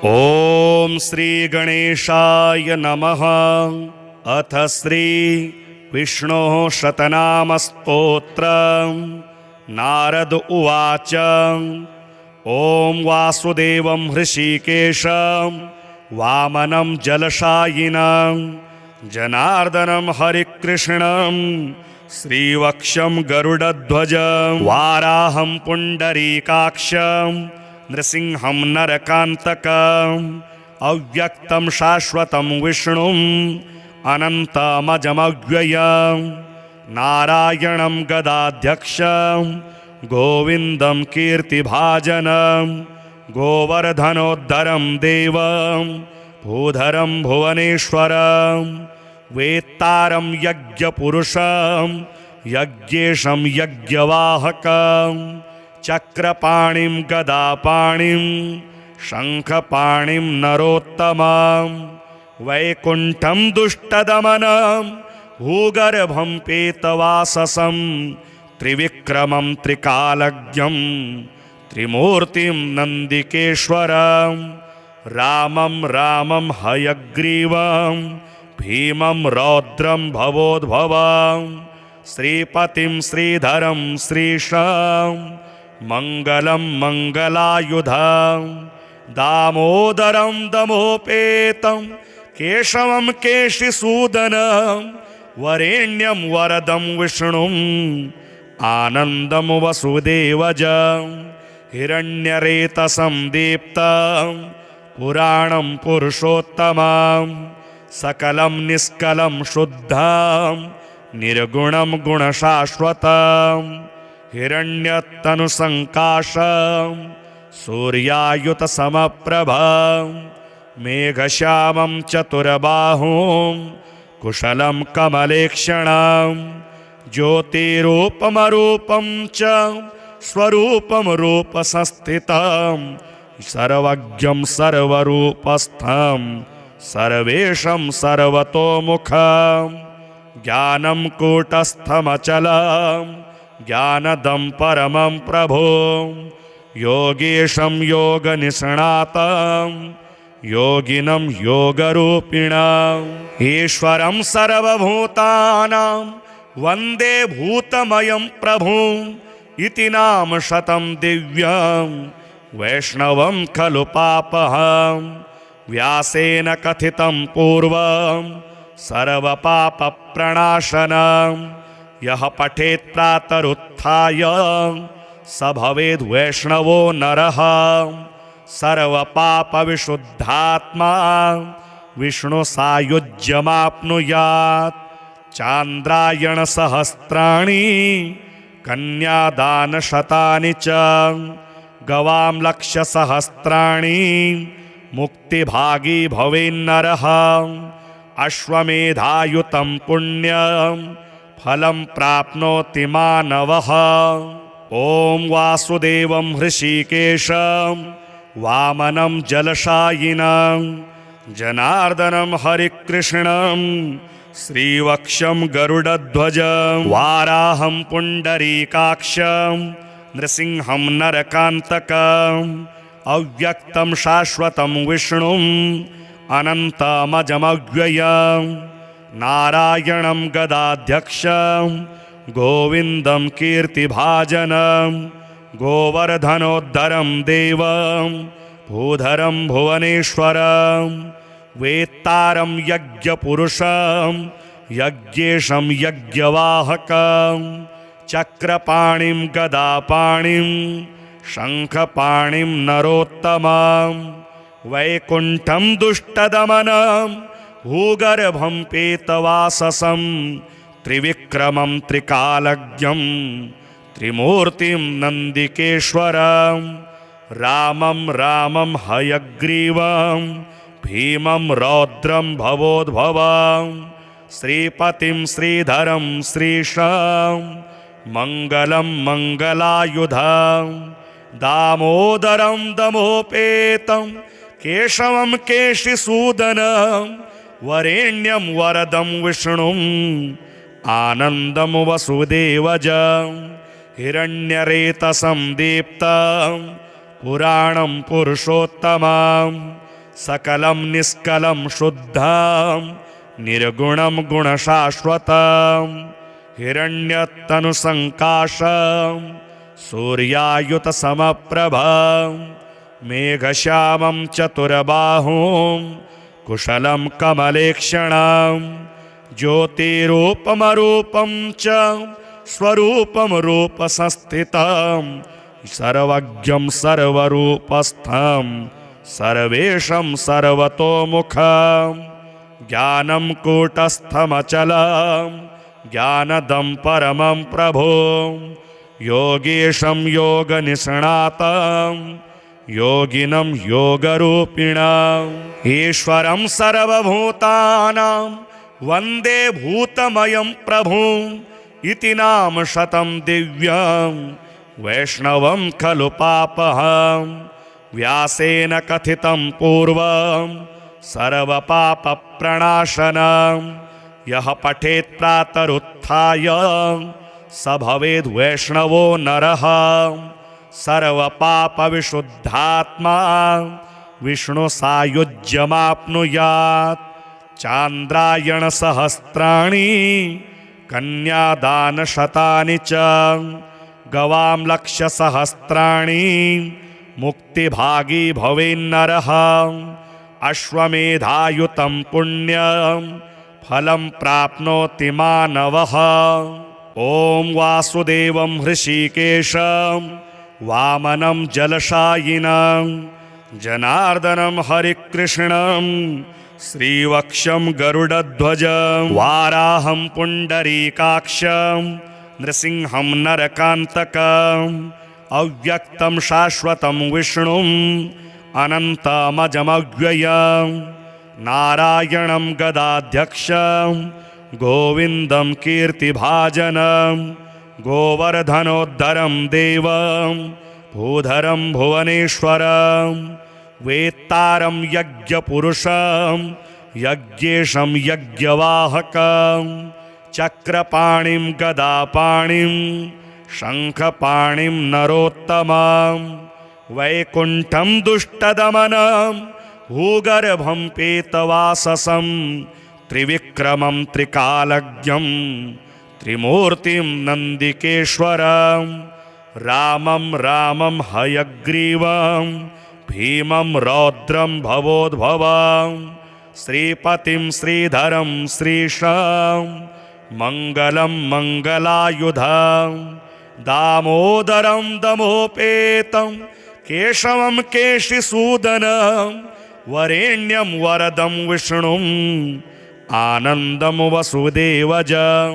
ओम श्री गणेशाय नमः। अथ श्री विष्णोः शतनाम स्तोत्रम्। नारद उवाच। ओम वासुदेवं हृषीकेशं वामनं जलशायिनं जनार्दनं हरिकृष्णं श्रीवक्षं गरुडध्वजं वाराहं पुण्डरीकाक्षं नृसिंहं नरकान्तकम् अव्यक्तं शाश्वतं विष्णुम् अनन्तमजमव्ययम् नारायणं गदाध्यक्षं गोविन्दं कीर्तिभाजनं गोवर्धनोद्धरं देवं भूधरं भुवनेश्वरं वेत्तारं यज्ञपुरुषं यज्ञेशं यज्ञवाहकं चक्रपाणिं गदापाणिं शङ्खपाणिं नरोत्तमं वैकुण्ठं दुष्टदमनं भूगर्भं पेतवाससं त्रिविक्रमं त्रिकालज्ञं त्रिमूर्तिं नन्दिकेश्वरं रामं रामं हयग्रीवं भीमं रौद्रं भवोद्भवं श्रीपतिं श्रीधरं श्रीशं मङ्गलं मङ्गलायुधं दामोदरं दमोपेतं केशवं केशिसूदनं वरेण्यं वरदं विष्णुम् आनन्दं वसुदेवजं हिरण्यरेतसं दीप्तं पुराणं पुरुषोत्तमं सकलं निष्कलं शुद्धं निर्गुणं गुणशाश्वतं हिरण्यतनुसङ्काशं सूर्यायुतसमप्रभं मेघश्यामं चतुर्बाहुं कुशलं कमलेक्षणं ज्योतिरूपमरूपं च स्वरूपं रूपसंस्थितं सर्वज्ञं सर्वरूपस्थं सर्वेशं सर्वतोमुखं ज्ञानं कूटस्थमचलं ज्ञानदं परमं प्रभुं योगेशं योगनिष्णातं योगिनं योगरूपिणम् ईश्वरं सर्वभूतानां वन्दे भूतमयं प्रभुम् इति नाम शतं दिव्यं वैष्णवं खलु पापहं व्यासेन कथितं पूर्वं सर्वपापप्रणाशनं यः पठेत् प्रातरुत्थाय स भवेद् वैष्णवो नरः सर्वपापविशुद्धात्मा विष्णुसायुज्यमाप्नुयात् चान्द्रायणसहस्राणि कन्यादानशतानि च गवां लक्षसहस्राणि मुक्तिभागी भवेन्नरः अश्वमेधायुतं पुण्यं फलं प्राप्नोति मानवः। ॐ वासुदेवं हृषीकेशं वामनं जलशायिनं जनार्दनं हरिकृष्णं श्रीवक्षं गरुडध्वजं वाराहं पुण्डरीकाक्षं नृसिंहं नरकान्तकम् अव्यक्तं शाश्वतं विष्णुम् अनन्तमजमव्ययं नारायणं गदाध्यक्षं गोविन्दं कीर्तिभाजनं गोवर्धनोद्धरं देवं भूधरं भुवनेश्वरं वेत्तारं यज्ञपुरुषं यज्ञेशं यज्ञवाहकं चक्रपाणिं गदापाणिं शङ्खपाणिं नरोत्तमं वैकुण्ठं दुष्टदमनं भूगर्भं पेतवाससं त्रिविक्रमं त्रिकालज्ञं त्रिमूर्तिं नन्दिकेश्वरं रामं रामं हयग्रीवं भीमं रौद्रं भवोद्भवं श्रीपतिं श्रीधरं श्रीशं मङ्गलं मङ्गलायुधं दामोदरं दमोपेतं केशवं केशिसूदनं वरेण्यं वरदं विष्णुम् आनन्दं वसुदेवजं हिरण्यरेतसं दीप्तं पुराणं पुरुषोत्तमं सकलं निष्कलं शुद्धं निर्गुणं गुणशाश्वतं हिरण्यतनुसङ्काशं सूर्यायुतसमप्रभं मेघश्यामं चतुर्बाहुं कुशलं कमलेक्षणं ज्योतिरूपमरूपं च स्वरूपं रूपसंस्थितं सर्वज्ञं सर्वरूपस्थं सर्वेशं सर्वतोमुखं ज्ञानं कूटस्थमचलं ज्ञानदं परमं प्रभुं योगीशं योगनिष्णातं योगिनं योगरूपिणम् ईश्वरं सर्वभूतानां वन्दे भूतमयं प्रभुम् इति नाम शतं दिव्यं वैष्णवं खलु पापहं व्यासेन कथितं पूर्वं सर्वपापप्रणाशनं यः पठेत् प्रातरुत्थाय स भवेद् वैष्णवो नरः सर्वपापविशुद्धात्मा विष्णुसायुज्यमाप्नुयात् चान्द्रायणसहस्राणि कन्यादानशतानि च गवां लक्षसहस्राणि मुक्तिभागी भवेन्नरः अश्वमेधायुतं पुण्यं फलं प्राप्नोति मानवः ॐ वासुदेवं हृषीकेशं वामनं जलशायिनं जनार्दनं हरिकृष्णं श्रीवक्षं गरुडध्वजं वाराहं पुण्डरीकाक्षं नृसिंहं नरकान्तकम् अव्यक्तं शाश्वतं विष्णुम् अनन्तमजमव्ययं नारायणं गदाध्यक्षं गोविन्दं कीर्तिभाजनं गोवर्धनोद्धरं देवं भूधरं भुवनेश्वरं वेत्तारं यज्ञपुरुषं यज्ञेशं यज्ञवाहकं चक्रपाणिं गदापाणिं शङ्खपाणिं नरोत्तमं वैकुण्ठं दुष्टदमनं भूगर्भं पीतवाससं त्रिविक्रमं त्रिकालज्ञं त्रिमूर्तिं नन्दिकेश्वरं रामं रामं हयग्रीवं भीमं रौद्रं भवोद्भवं श्रीपतिं श्रीधरं श्रीशां मङ्गलं मङ्गलायुधं दामोदरं दमोपेतं केशवं केशिसूदनं वरेण्यं वरदं विष्णुम् आनन्दं वसुदेवजं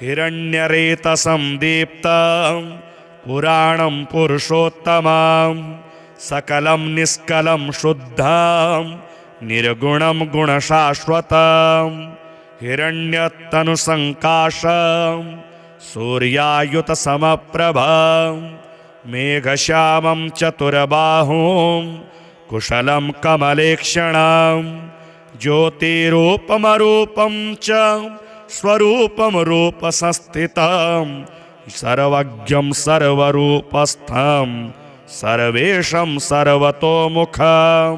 हिरण्यरेतसं दीप्तं पुराणं पुरुषोत्तमं सकलं निष्कलं शुद्धं निर्गुणं गुणशाश्वतं हिरण्यतनुसङ्काशं सूर्यायुतसमप्रभं मेघश्यामं चतुर्बाहुं कुशलं कमलेक्षणं ज्योतिरूपमरूपं च स्वरूपं रूपसंस्थितं सर्वज्ञं सर्वरूपस्थं सर्वेशं सर्वतोमुखं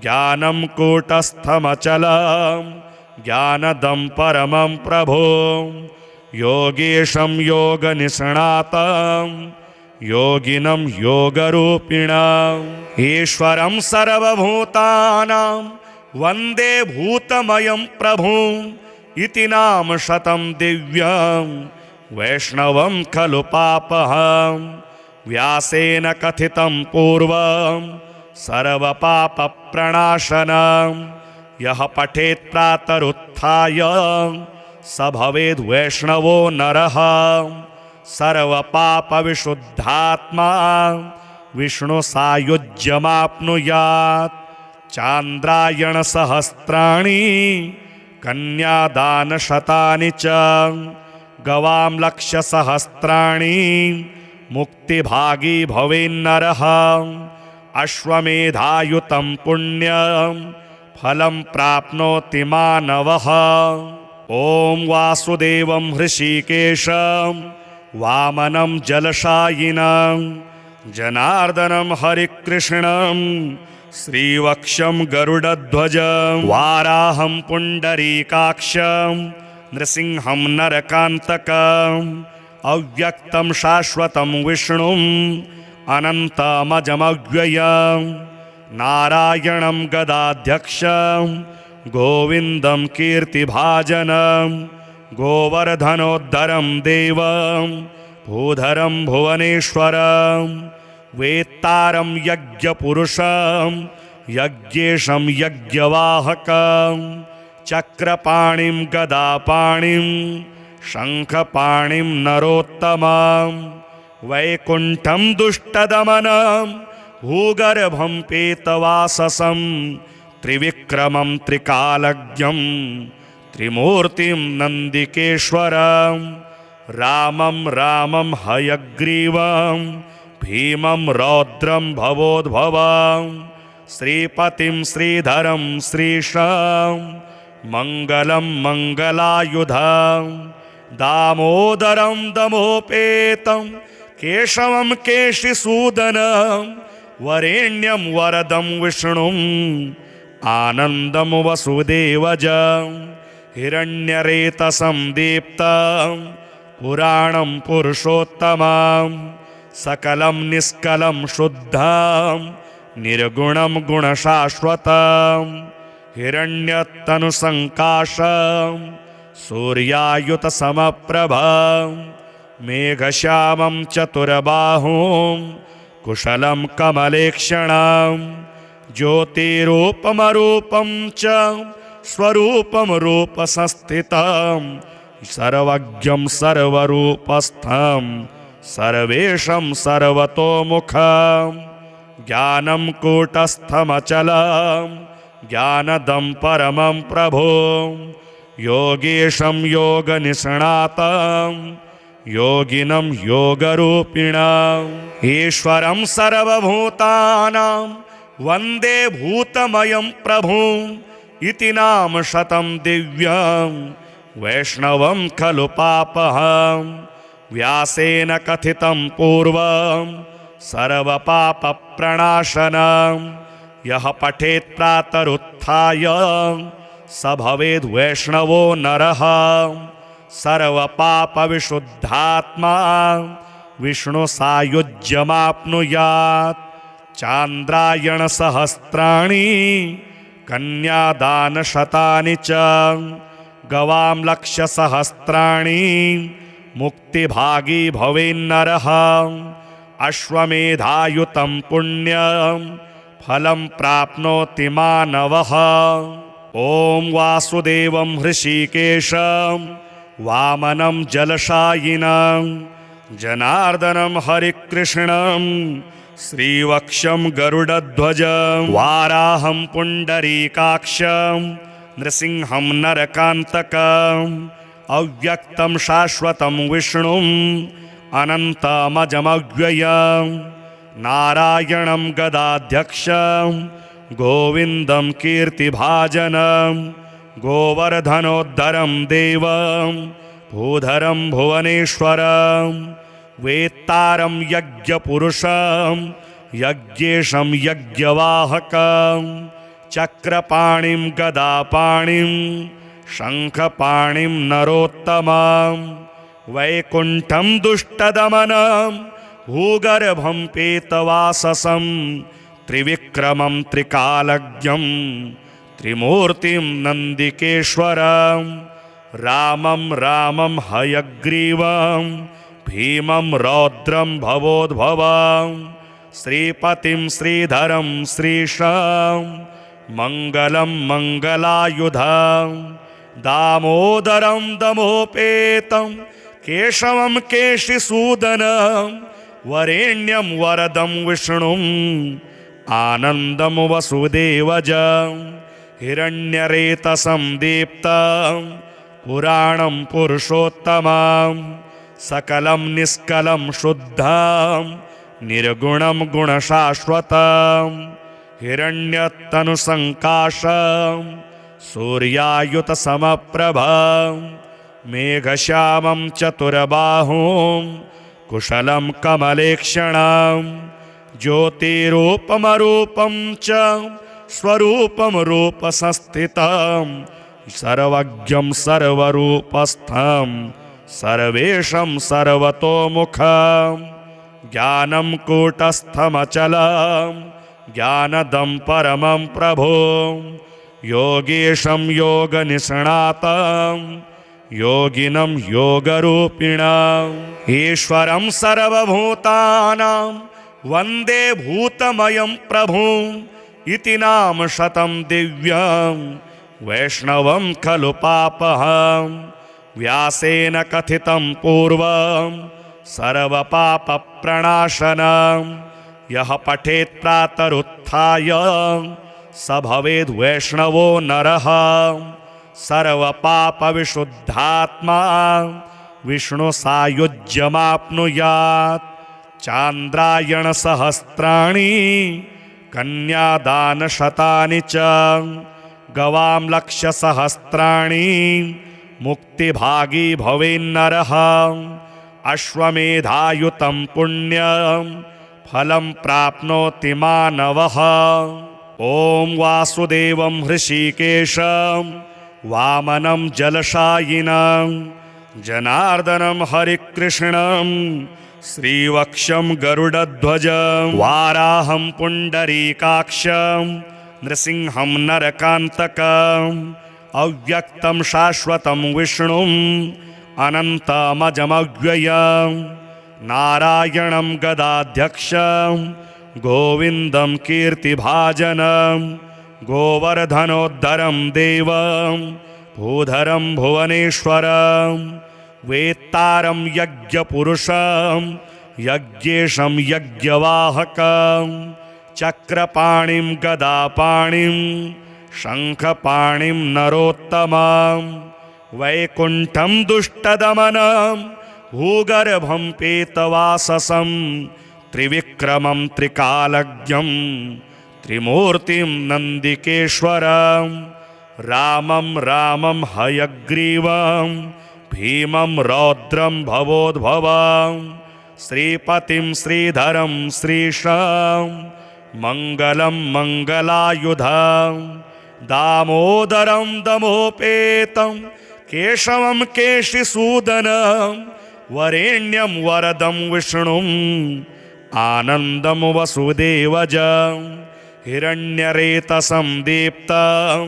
ज्ञानं कूटस्थमचलं ज्ञानदं परमं प्रभुं योगीशं योगनिष्णातं योगिनं योगरूपिणम् ईश्वरं सर्वभूतानां वन्दे भूतमयं प्रभुम् इति नाम शतं दिव्यं वैष्णवं खलु पापहं व्यासेन कथितं पूर्वं सर्वपापप्रणाशनं यः पठेत् प्रातरुत्थाय स भवेद् वैष्णवो नरः सर्वपापविशुद्धात्मा विष्णुसायुज्यमाप्नुयात् चान्द्रायणसहस्राणि कन्यादानशतानि च गवां लक्षसहस्राणि मुक्तिभागी भवेन्नरः अश्वमेधायुतं पुण्यं फलं प्राप्नोति मानवः ॐ वासुदेवं हृषीकेशं वामनं जलशायिनं जनार्दनं हरिकृष्णं श्रीवक्षं गरुडध्वजं वाराहं पुण्डरीकाक्षं नृसिंहं नरकान्तकम् अव्यक्तं शाश्वतं विष्णुम् अनन्तमजमव्ययं नारायणं गदाध्यक्षं गोविन्दं कीर्तिभाजनं गोवर्धनोद्धरं देवं भूधरं भुवनेश्वरं वेत्तारं यज्ञपुरुषं यज्ञेशं यज्ञवाहकं चक्रपाणिं गदापाणिं शङ्खपाणिं नरोत्तमं वैकुण्ठं दुष्टदमनं भूगर्भं पेतवाससं त्रिविक्रमं त्रिकालज्ञं त्रिमूर्तिं नन्दिकेश्वरं रामं रामं हयग्रीवं भीमं रौद्रं भवोद्भवं श्रीपतिं श्रीधरं श्रीशां मङ्गलं मङ्गलायुधं दामोदरं दमोपेतं केशवं केशिसूदनं वरेण्यं वरदं विष्णुम् आनन्दं वसुदेवजं हिरण्यरेतसं दीप्तं पुराणं पुरुषोत्तमं सकलं निष्कलं शुद्धं निर्गुणं गुणशाश्वतं हिरण्यतनुसङ्काशं सूर्यायुतसमप्रभं मेघश्यामं चतुर्बाहुं कुशलं कमलेक्षणं ज्योतिरूपमरूपं च स्वरूपं रूपसंस्थितं सर्वज्ञं सर्वरूपस्थं सर्वेशं सर्वतोमुखं ज्ञानं कूटस्थमचलं ज्ञानदं परमं प्रभुं योगेशं योगनिष्णातं योगिनं योगरूपिणम् ईश्वरं सर्वभूतानां वन्दे भूतमयं प्रभुम् इति नाम शतं दिव्यं वैष्णवं खलु पापहं व्यासेन कथितं पूर्वं सर्वपापप्रणाशनं यः पठेत् प्रातरुत्थाय स भवेद् वैष्णवो नरः सर्वपापविशुद्धात्मा विष्णुसायुज्यमाप्नुयात् चान्द्रायणसहस्राणि कन्यादानशतानि च गवां लक्षसहस्राणि मुक्तिभागी भवेन्नरः अश्वमेधायुतं पुण्यं फलं प्राप्नोति मानवः ॐ वासुदेवं हृषीकेशं वामनं जलशायिनं जनार्दनं हरिकृष्णं श्रीवक्षं गरुडध्वजं वाराहं पुण्डरीकाक्षं नृसिंहं नरकान्तकम् अव्यक्तं शाश्वतं विष्णुम् अनन्तमजमव्ययं नारायणं गदाध्यक्षं गोविन्दं कीर्तिभाजनं गोवर्धनोद्धरं देवं भूधरं भुवनेश्वरं वेत्तारं यज्ञपुरुषं यज्ञेशं यज्ञवाहकं चक्रपाणिं गदापाणिं शङ्खपाणिं नरोत्तमं वैकुण्ठं दुष्टदमनं भूगर्भं पेतवाससं त्रिविक्रमं त्रिकालज्ञं त्रिमूर्तिं नन्दिकेश्वरं रामं रामं हयग्रीवं भीमं रौद्रं भवोद्भवं श्रीपतिं श्रीधरं श्रीशां मङ्गलं मङ्गलायुधं दामोदरं दमोपेतं केशवं केशिसूदनं वरेण्यं वरदं विष्णुम् आनन्दं वसुदेवजं हिरण्यरेतसं दीप्तं पुराणं पुरुषोत्तमं सकलं निष्कलं शुद्धं निर्गुणं गुणशाश्वतं हिरण्यतनुसङ्काशं सूर्यायुतसमप्रभं मेघश्यामं चतुर्बाहुं कुशलं कमलेक्षणं ज्योतिरूपमरूपं च स्वरूपं रूपसंस्थितं सर्वज्ञं सर्वरूपस्थं सर्वेशं सर्वतोमुखं ज्ञानं कूटस्थमचलं ज्ञानदं परमं प्रभो योगेशं योगनिष्णातं योगिनं योगरूपिणम् ईश्वरं सर्वभूतानां वन्दे भूतमयं प्रभुम् इति नाम शतं दिव्यं वैष्णवं खलु पापहं व्यासेन कथितं पूर्वं सर्वपापप्रणाशनं यः पठेत् प्रातरुत्थाय स भवेद् वैष्णवो नरः सर्वपापविशुद्धात्मा विष्णुसायुज्यमाप्नुयात् चान्द्रायणसहस्राणि कन्यादानशतानि च गवां लक्षसहस्राणि मुक्तिभागी भवेन्नरः अश्वमेधायुतं पुण्यं फलं प्राप्नोति मानवः ॐ वासुदेवं हृषीकेशं वामनं जलशायिनं जनार्दनं हरिकृष्णं श्रीवक्षं गरुडध्वजं वाराहं पुण्डरीकाक्षं नृसिंहं नरकान्तकम् अव्यक्तं शाश्वतं विष्णुम् अनन्तमजमव्ययं नारायणं गदाध्यक्षं गोविन्दं कीर्तिभाजनं गोवर्धनोद्धरं देवं भूधरं भुवनेश्वरं वेत्तारं यज्ञपुरुषं यज्ञेशं यज्ञवाहकं चक्रपाणिं गदापाणिं शङ्खपाणिं नरोत्तमं वैकुण्ठं दुष्टदमनं भूगर्भं पेतवाससं त्रिविक्रमं त्रिकालज्ञं त्रिमूर्तिं नन्दिकेश्वरं रामं रामं हयग्रीवं भीमं रौद्रं भवोद्भवं श्रीपतिं श्रीधरं श्रीशं मङ्गलं मङ्गलायुधं दामोदरं दमोपेतं केशवं केशिसूदनं वरेण्यं वरदं विष्णुम् आनन्दं वसुदेवजं हिरण्यरेतसं दीप्तं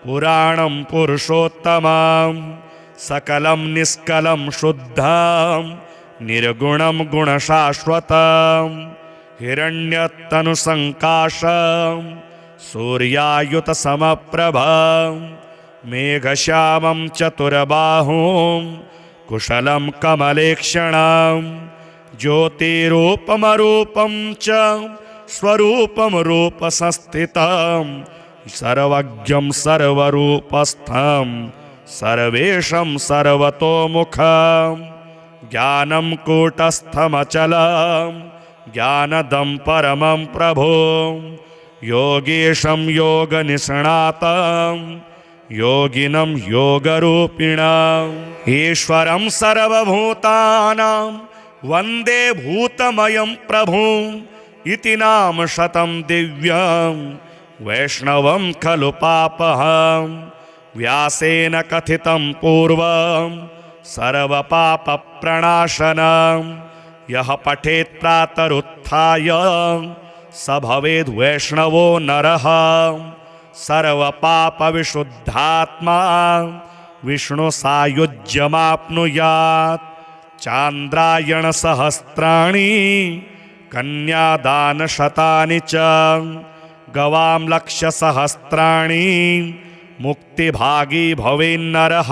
पुराणं पुरुषोत्तमं सकलं निष्कलं शुद्धं निर्गुणं गुणशाश्वतं हिरण्यतनुसङ्काशं सूर्यायुतसमप्रभं मेघश्यामं चतुर्बाहुं कुशलं कमलेक्षणं ज्योतिरूपमरूपं च स्वरूपं रूपसंस्थितं सर्वज्ञं सर्वरूपस्थं सर्वेशं सर्वतोमुखं ज्ञानं कूटस्थमचलं ज्ञानदं परमं प्रभो योगेशं योगनिष्णातं योगिनं योगरूपिणम् ईश्वरं सर्वभूतानां वन्दे भूतमयं प्रभुम् इति नाम शतं दिव्यं वैष्णवं खलु पापहं व्यासेन कथितं पूर्वं सर्वपापप्रणाशनं यः पठेत् प्रातरुत्थाय स भवेद् वैष्णवो नरः सर्वपापविशुद्धात्मा विष्णुसायुज्यमाप्नुयात् चान्द्रायणसहस्राणि कन्यादानशतानि च गवां लक्षसहस्राणि मुक्तिभागी भवेन्नरः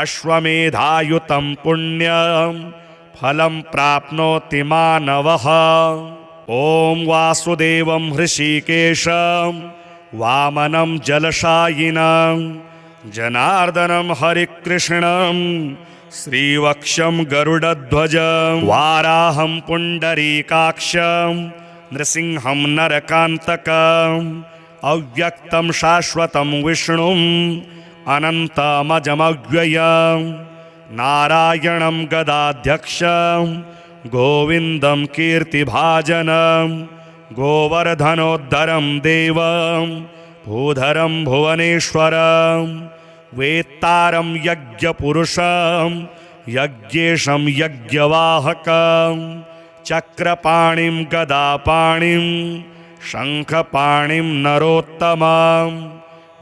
अश्वमेधायुतं पुण्यं फलं प्राप्नोति मानवः ॐ वासुदेवं हृषीकेशं वामनं जलशायिनं जनार्दनं हरिकृष्णं श्रीवक्षं गरुडध्वजं वाराहं पुण्डरीकाक्षं नृसिंहं नरकान्तकम् अव्यक्तं शाश्वतं विष्णुम् अनन्तमजमव्ययं नारायणं गदाध्यक्षं गोविन्दं कीर्तिभाजनं गोवर्धनोद्धरं देवं भूधरं भुवनेश्वरं वेत्तारं यज्ञपुरुषं यज्ञेशं यज्ञवाहकं चक्रपाणिं गदापाणिं शङ्खपाणिं नरोत्तमं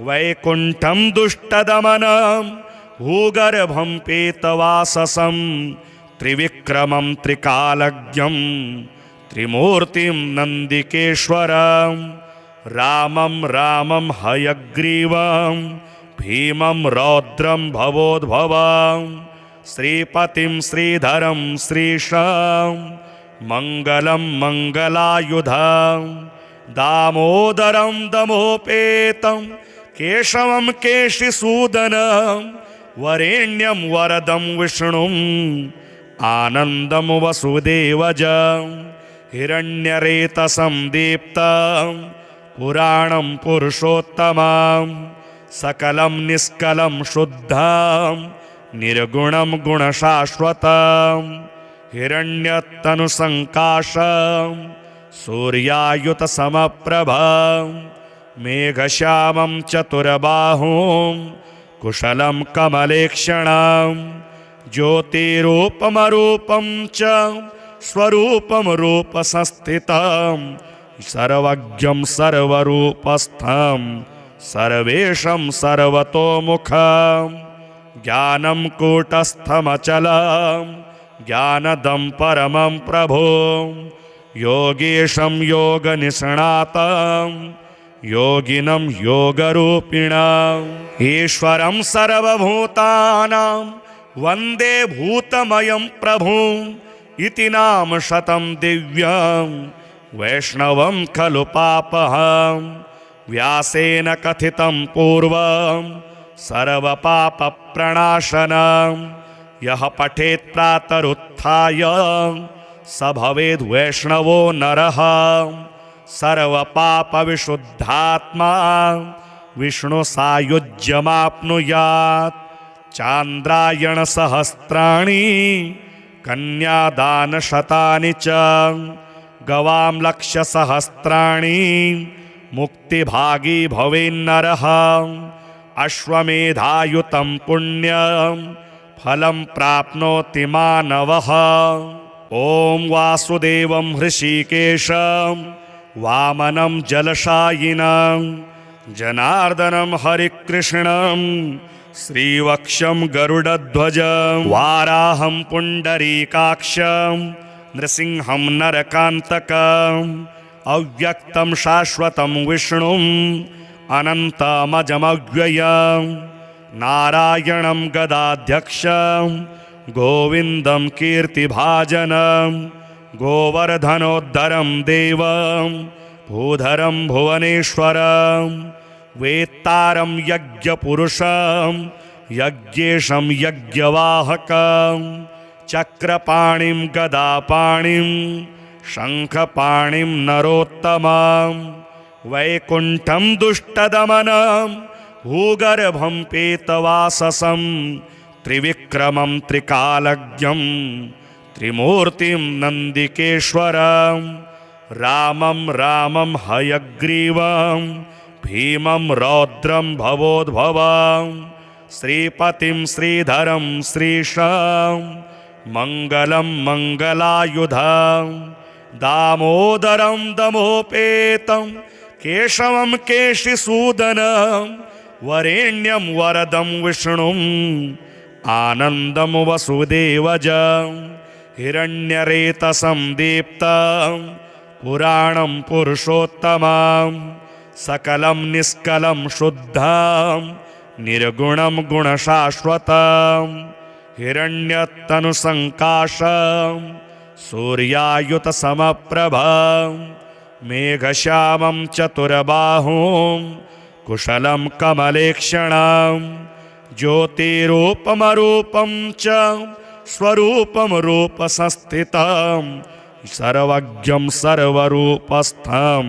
वैकुण्ठं दुष्टदमनं भूगर्भं पेतवाससं त्रिविक्रमं त्रिकालज्ञं त्रिमूर्तिं नन्दिकेश्वरं रामं रामं हयग्रीवं भीमं रौद्रं भवोद्भवं श्रीपतिं श्रीधरं श्रीशां मङ्गलं मङ्गलायुधं दामोदरं दमोपेतं केशवं केशिसूदनं वरेण्यं वरदं विष्णुम् आनन्दं वसुदेवजं हिरण्यरेतसं दीप्तं पुराणं पुरुषोत्तमं सकलं निष्कलं शुद्धं निर्गुणं गुणशाश्वतं हिरण्यतनुसङ्काशं सूर्यायुतसमप्रभं मेघश्यामं चतुर्बाहुं कुशलं कमलेक्षणं ज्योतिरूपमरूपं च स्वरूपं रूपसंस्थितं सर्वज्ञं सर्वरूपस्थं सर्वेशं सर्वतोमुखं ज्ञानं कूटस्थमचलं ज्ञानदं परमं प्रभुं योगेशं योगनिष्णातं योगिनं योगरूपिणम् ईश्वरं सर्वभूतानां वन्दे भूतमयं प्रभुम् इति नाम शतं दिव्यं वैष्णवं खलु पापहं व्यासेन कथितं पूर्वं सर्वपापप्रणाशनं यः पठेत् प्रातरुत्थाय स भवेद् वैष्णवो नरः सर्वपापविशुद्धात्मा विष्णुसायुज्यमाप्नुयात् चान्द्रायणसहस्राणि कन्यादानशतानि च गवां लक्षसहस्राणि मुक्तिभागी भवेन्नरः अश्वमेधायुतं पुण्यं फलं प्राप्नोति मानवः ॐ वासुदेवं हृषीकेशं वामनं जलशायिनं जनार्दनं हरिकृष्णं श्रीवक्षं गरुडध्वजं वाराहं पुण्डरीकाक्षं नृसिंहं नरकान्तकम् अव्यक्तं शाश्वतं विष्णुम् अनन्तमजमव्ययं नारायणं गदाध्यक्षं गोविन्दं कीर्तिभाजनं गोवर्धनोद्धरं देवं भूधरं भुवनेश्वरं वेत्तारं यज्ञपुरुषं यज्ञेशं यज्ञवाहकं चक्रपाणिं गदापाणिं शङ्खपाणिं नरोत्तमं वैकुण्ठं दुष्टदमनं भूगर्भं पेतवाससं त्रिविक्रमं त्रिकालज्ञं त्रिमूर्तिं नन्दिकेश्वरं रामं रामं हयग्रीवं भीमं रौद्रं भवोद्भवं श्रीपतिं श्रीधरं श्रीशां मङ्गलं मङ्गलायुधं दामोदरं दमोपेतं केशवं केशिसूदनं वरेण्यं वरदं विष्णुम् आनन्दं वसुदेवजं हिरण्यरेतसं दीप्तं पुराणं पुरुषोत्तमं सकलं निष्कलं शुद्धं निर्गुणं गुणशाश्वतं हिरण्यतनुसङ्काशं सूर्यायुतसमप्रभं मेघश्यामं चतुर्बाहुं कुशलं कमलेक्षणं ज्योतिरूपमरूपं च स्वरूपं रूपसंस्थितं सर्वज्ञं सर्वरूपस्थं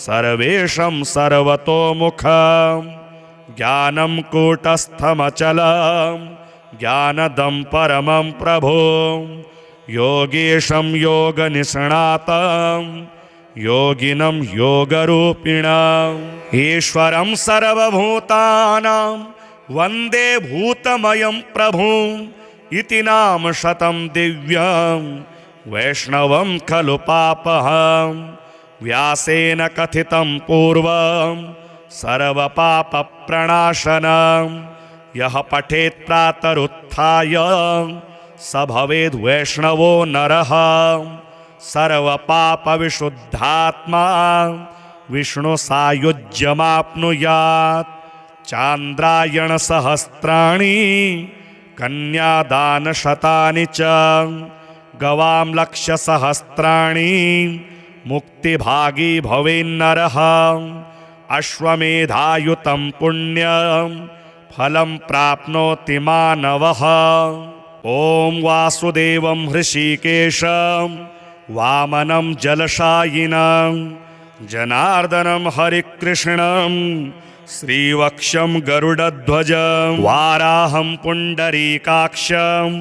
सर्वेशं सर्वतोमुखं ज्ञानं कूटस्थमचलं ज्ञानदं परमं प्रभुं योगेशं योगनिष्णातं योगिनं योगरूपिणाम् ईश्वरं सर्वभूतानां वन्दे भूतमयं प्रभुम् इति नाम शतं दिव्यं वैष्णवं खलु पापहं व्यासेन कथितं पूर्वं सर्वपापप्रणाशनं यः पठेत् प्रातरुत्थाय स भवेद् वैष्णवो नरः सर्वपापविशुद्धात्मा विष्णुसायुज्यमाप्नुयात् चान्द्रायणसहस्राणि कन्यादानशतानि च गवां लक्षसहस्राणि मुक्तिभागी भवेन्नरः अश्वमेधायुतं पुण्यं फलं प्राप्नोति मानवः ॐ वासुदेवं हृषीकेशं वामनं जलशायिनं जनार्दनं हरिकृष्णं श्रीवक्षं गरुडध्वजं वाराहं पुण्डरीकाक्षं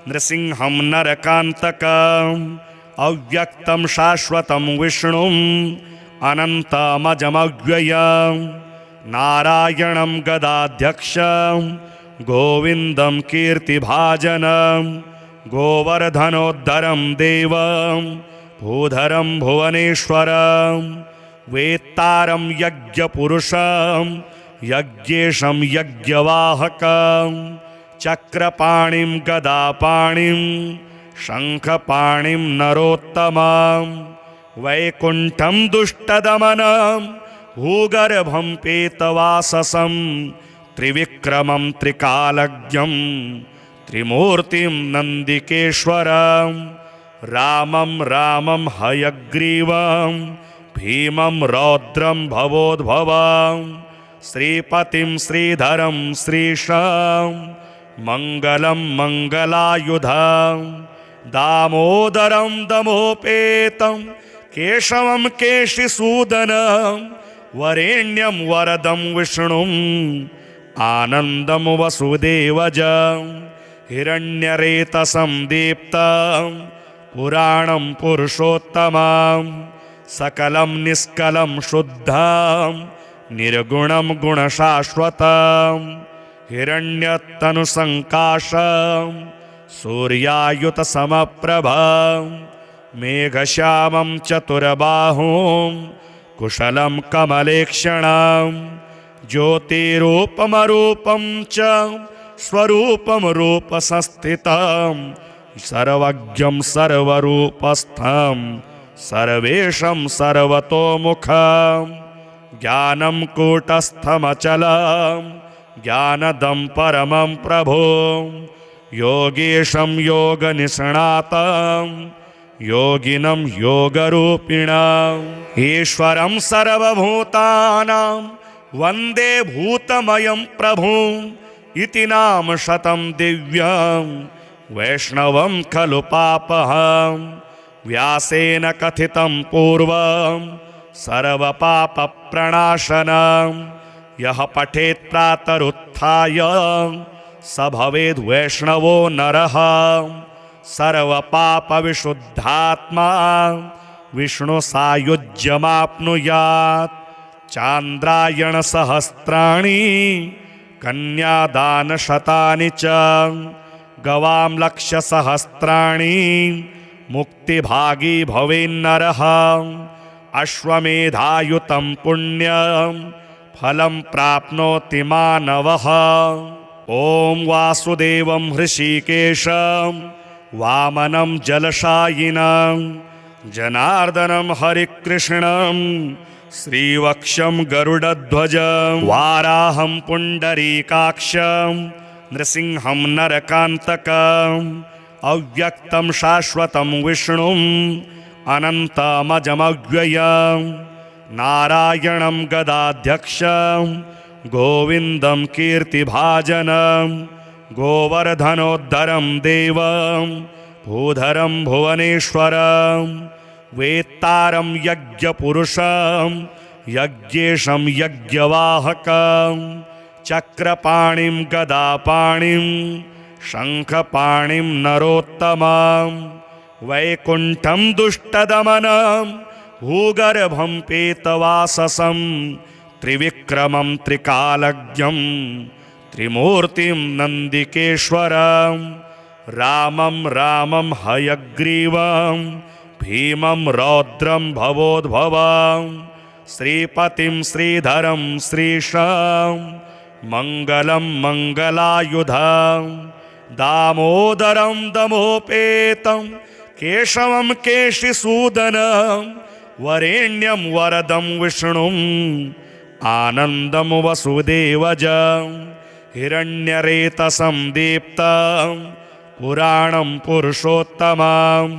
नृसिंहं नरकान्तकम् अव्यक्तं शाश्वतं विष्णुम् अनन्तमजमव्ययं नारायणं गदाध्यक्षं गोविन्दं कीर्तिभाजनं गोवर्धनोद्धरं देवं भूधरं भुवनेश्वरं वेत्तारं यज्ञपुरुषं यज्ञेशं यज्ञवाहकं चक्रपाणिं गदापाणिं शङ्खपाणिं नरोत्तमं वैकुण्ठं दुष्टदमनं भूगर्भं पेतवाससं त्रिविक्रमं त्रिकालज्ञं त्रिमूर्तिं नन्दिकेश्वरं रामं रामं हयग्रीवं भीमं रौद्रं भवोद्भवं श्रीपतिं श्रीधरं श्रीशां मङ्गलं मङ्गलायुधं दामोदरं दमोपेतं केशवं केशिसूदनं वरेण्यं वरदं विष्णुम् आनन्दं वसुदेवजं हिरण्यरेतसं दीप्तं पुराणं पुरुषोत्तमं सकलं निष्कलं शुद्धं निर्गुणं गुणशाश्वतं हिरण्यतनुसङ्काशं सूर्यायुतसमप्रभं मेघश्यामं चतुर्बाहुं कुशलं कमलेक्षणं ज्योतिरूपमरूपं च स्वरूपं रूपसंस्थितं सर्वज्ञं सर्वरूपस्थं सर्वेशं सर्वतोमुखं ज्ञानं कूटस्थमचलं ज्ञानदं परमं प्रभुं योगेशं योगनिष्णातं योगिनं योगरूपिणाम् ईश्वरं सर्वभूतानां वन्दे भूतमयं प्रभुम् इति नाम शतं दिव्यं वैष्णवं खलु पापहं व्यासेन कथितं पूर्वं सर्वपापप्रणाशनं यः पठेत् प्रातरुत्थाय स भवेद् वैष्णवो नरः सर्वपापविशुद्धात्मा विष्णुसायुज्यमाप्नुयात् चान्द्रायणसहस्राणि कन्यादानशतानि च गवां लक्षसहस्राणि मुक्तिभागी भवेन्नरः अश्वमेधायुतं पुण्यं फलं प्राप्नोति मानवः ॐ वासुदेवं हृषीकेशं वामनं जलशायिनं जनार्दनं हरिकृष्णं श्रीवक्षं गरुडध्वजं वाराहं पुण्डरीकाक्षं नृसिंहं नरकान्तकम् अव्यक्तं शाश्वतं विष्णुम् अनन्तमजमव्ययं नारायणं गदाध्यक्षं गोविन्दं कीर्तिभाजनं गोवर्धनोद्धरं देवं भूधरं भुवनेश्वरं वेत्तारं यज्ञपुरुषं यज्ञेशं यज्ञवाहकं चक्रपाणिं गदापाणिं शङ्खपाणिं नरोत्तमं वैकुण्ठं दुष्टदमनं भूगर्भं पेतवाससं त्रिविक्रमं त्रिकालज्ञं त्रिमूर्तिं नन्दिकेश्वरं रामं रामं हयग्रीवं भीमं रौद्रं भवोद्भवं श्रीपतिं श्रीधरं श्रीशां मङ्गलं मङ्गलायुधं दामोदरं दमोपेतं केशवं केशिसूदनं वरेण्यं वरदं विष्णुम् आनन्दं वसुदेवजं हिरण्यरेतसं दीप्तं पुराणं पुरुषोत्तमं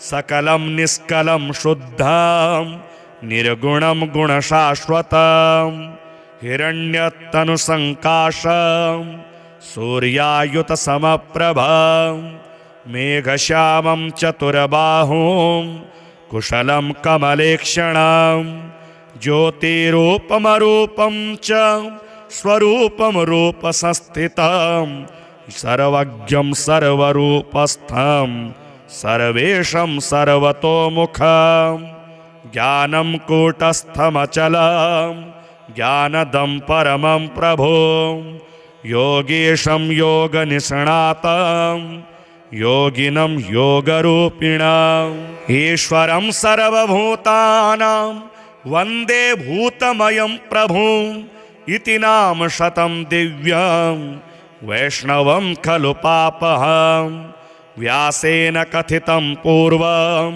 सकलं निष्कलं शुद्धं निर्गुणं गुणशाश्वतं हिरण्यतनुसङ्काशं सूर्यायुतसमप्रभं मेघश्यामं चतुर्बाहुं कुशलं कमलेक्षणं ज्योतिरूपमरूपं च स्वरूपं रूपसंस्थितं सर्वज्ञं सर्वरूपस्थं सर्वेशं सर्वतोमुखं ज्ञानं कूटस्थमचलं ज्ञानदं परमं प्रभुं योगेशं योगनिष्णातं योगिनं योगरूपिणम् ईश्वरं सर्वभूतानां वन्दे भूतमयं प्रभुम् इति नाम शतं दिव्यं वैष्णवं खलु पापहं व्यासेन कथितं पूर्वं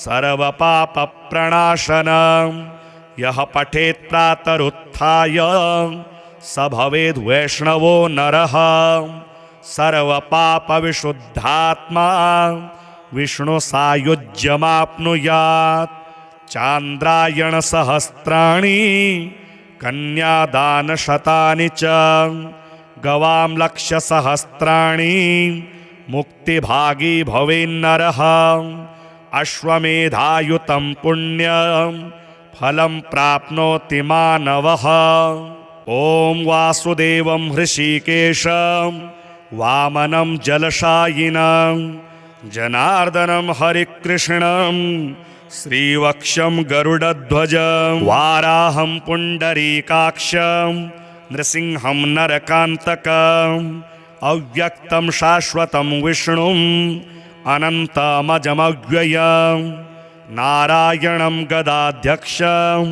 सर्वपापप्रणाशनं यः पठेत् प्रातरुत्थाय स भवेद् वैष्णवो नरः सर्वपापविशुद्धात्मा विष्णुसायुज्यमाप्नुयात् चान्द्रायणसहस्राणि कन्यादानशतानि च गवां लक्षसहस्राणि मुक्तिभागी भवेन्नरः अश्वमेधायुतं पुण्यं फलं प्राप्नोति मानवः ॐ वासुदेवं हृषीकेशं वामनं जलशायिनं जनार्दनं हरिकृष्णं श्रीवक्षं गरुडध्वजं वाराहं पुण्डरीकाक्षं नृसिंहं नरकान्तकम् अव्यक्तं शाश्वतं विष्णुम् अनन्तमजमव्ययं नारायणं गदाध्यक्षं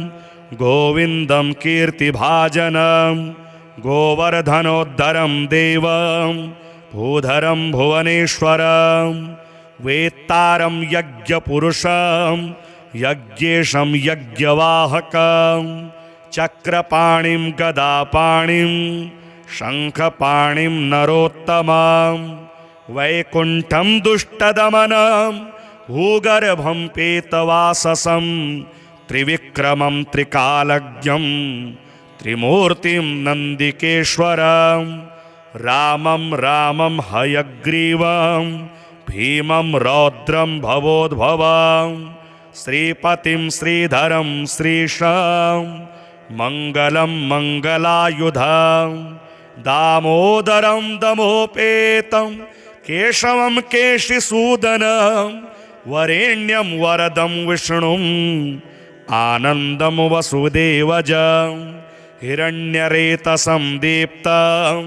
गोविन्दं कीर्तिभाजनं गोवर्धनोद्धरं देवं भूधरं भुवनेश्वरं वेत्तारं यज्ञपुरुषं यज्ञेशं यज्ञवाहकं चक्रपाणिं गदापाणिं शङ्खपाणिं नरोत्तमं वैकुण्ठं दुष्टदमनं भूगर्भं पेतवाससं त्रिविक्रमं त्रिकालज्ञं त्रिमूर्तिं नन्दिकेश्वरं रामं रामं हयग्रीवं भीमं रौद्रं भवोद्भवं श्रीपतिं श्रीधरं श्रीशां मङ्गलं मङ्गलायुधं दामोदरं दमोपेतं केशवं केशिसूदनं वरेण्यं वरदं विष्णुम् आनन्दं वसुदेवजं हिरण्यरेतसं दीप्तं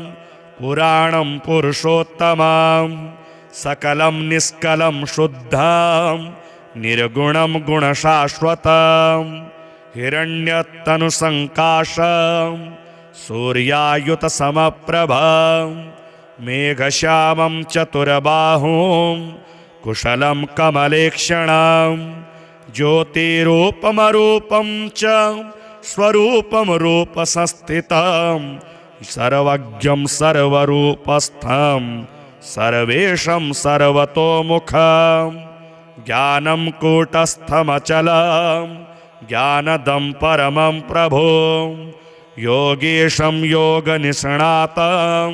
पुराणं पुरुषोत्तमं सकलं निष्कलं शुद्धं निर्गुणं गुणशाश्वतं हिरण्यतनुसङ्काशं सूर्यायुतसमप्रभं मेघश्यामं चतुर्बाहुं कुशलं कमलेक्षणं ज्योतिरूपमरूपं च स्वरूपं रूपसंस्थितं सर्वज्ञं सर्वरूपस्थं सर्वेशं सर्वतोमुखं ज्ञानं कूटस्थमचलं ज्ञानदं परमं प्रभुं योगेशं योगनिष्णातं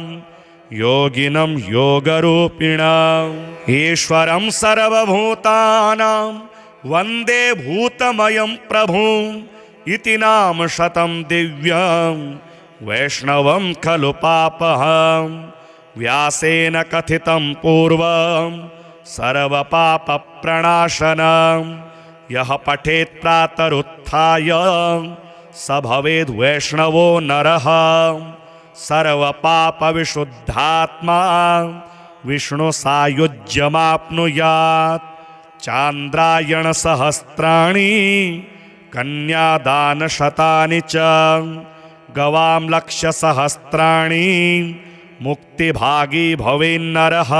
योगिनं योगरूपिणम् ईश्वरं सर्वभूतानां वन्दे भूतमयं प्रभुम् इति नाम शतं दिव्यं वैष्णवं खलु पापहं व्यासेन कथितं पूर्वं सर्वपापप्रणाशनं यः पठेत् प्रातरुत्थाय स भवेद् वैष्णवो नरः सर्वपापविशुद्धात्मा विष्णुसायुज्यमाप्नुयात् चान्द्रायणसहस्राणि कन्यादानशतानि च गवां लक्षसहस्राणि मुक्तिभागी भवेन्नरः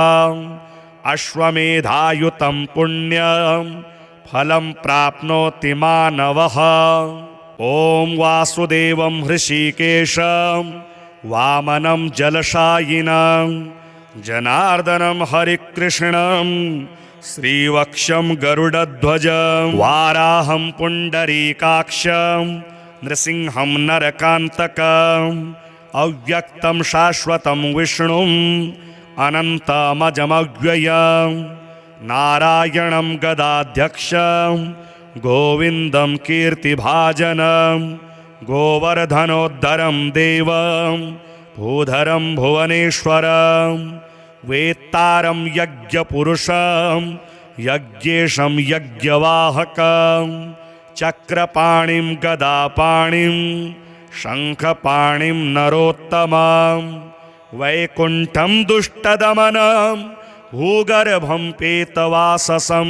अश्वमेधायुतं पुण्यं फलं प्राप्नोति मानवः। ॐ वासुदेवं हृषीकेशं वामनं जलशायिनं जनार्दनं हरिकृष्णं श्रीवक्षं गरुडध्वजं वाराहं पुण्डरीकाक्षं नृसिंहं नरकान्तकम् अव्यक्तं शाश्वतं विष्णुम् अनन्तमजमव्ययं नारायणं गदाध्यक्षं गोविन्दं कीर्तिभाजनं गोवर्धनोद्धरं देवं भूधरं भुवनेश्वरं वेत्तारं यज्ञपुरुषं यज्ञेशं यज्ञवाहकं चक्रपाणिं गदापाणिं शङ्खपाणिं नरोत्तमं वैकुण्ठं दुष्टदमनं भूगर्भं पेतवाससं